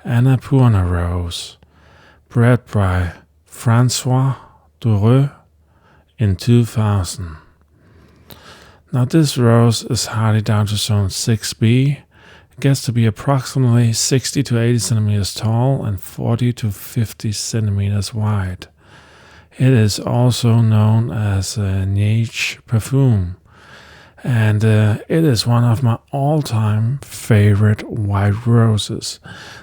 Annapurna rose, bred by Francois Doreux in 2000. Now this rose is hardly down to zone 6B. It gets to be approximately 60 to 80 centimeters tall and 40 to 50 centimeters wide. It is also known as a niche perfume, and it is one of my all-time favorite white roses.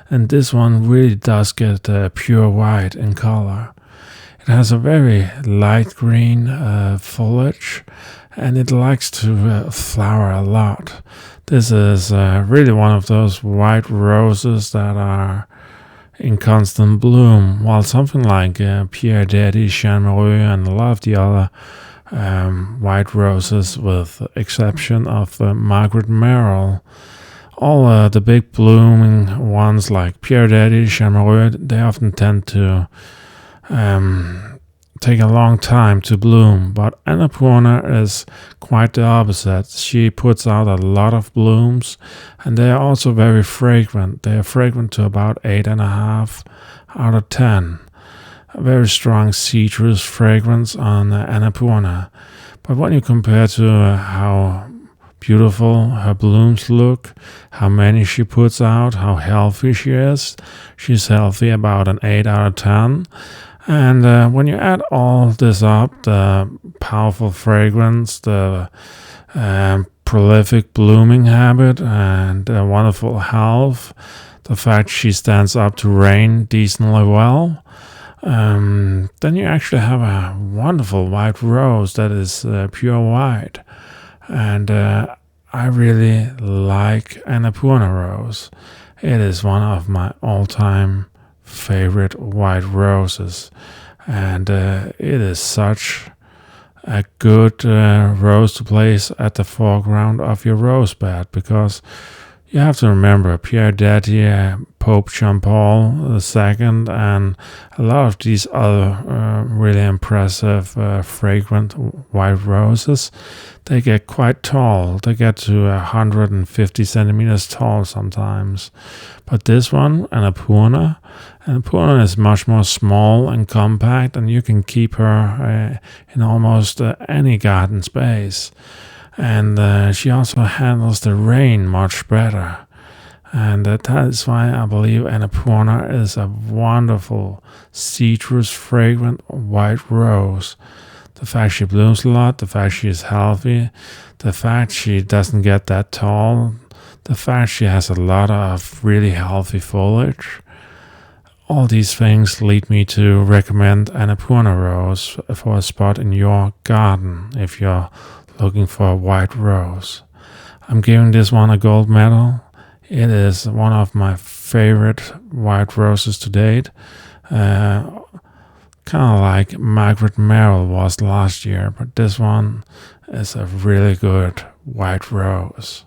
And this one really does get pure white in color. It has a very light green foliage, and it likes to flower a lot. This is really one of those white roses that are in constant bloom, while something like Pierre Daddy, Chanmereux, and a lot of the other white roses, with exception of Margaret Merrill, all the big blooming ones like Pierre Daddy, Chanmereux, they often tend to take a long time to bloom, but Annapurna is quite the opposite. She puts out a lot of blooms, and they are also very fragrant. They are fragrant to about 8.5 out of 10. A very strong citrus fragrance on Annapurna. But when you compare to how beautiful her blooms look, how many she puts out, how healthy she is, she's healthy about an 8 out of 10. And when you add all this up, the powerful fragrance, the prolific blooming habit, and the wonderful health, the fact she stands up to rain decently well, then you actually have a wonderful white rose that is pure white. And I really like Annapurna rose. It is one of my all-time favorite white roses, and it is such a good rose to place at the foreground of your rose bed, because you have to remember Pierre Daddy, Pope John Paul II, and a lot of these other really impressive fragrant white roses, they get quite tall. They get to 150 centimeters tall sometimes. But this one, Annapurna is much more small and compact, and you can keep her in almost any garden space. And she also handles the rain much better. And that is why I believe Annapurna is a wonderful citrus fragrant white rose. The fact she blooms a lot, the fact she is healthy, the fact she doesn't get that tall, the fact she has a lot of really healthy foliage, all these things lead me to recommend Annapurna rose for a spot in your garden if you're looking for a white rose. I'm giving this one a gold medal. It is one of my favorite white roses to date. Kind of like Margaret Merrill was last year, but this one is a really good white rose.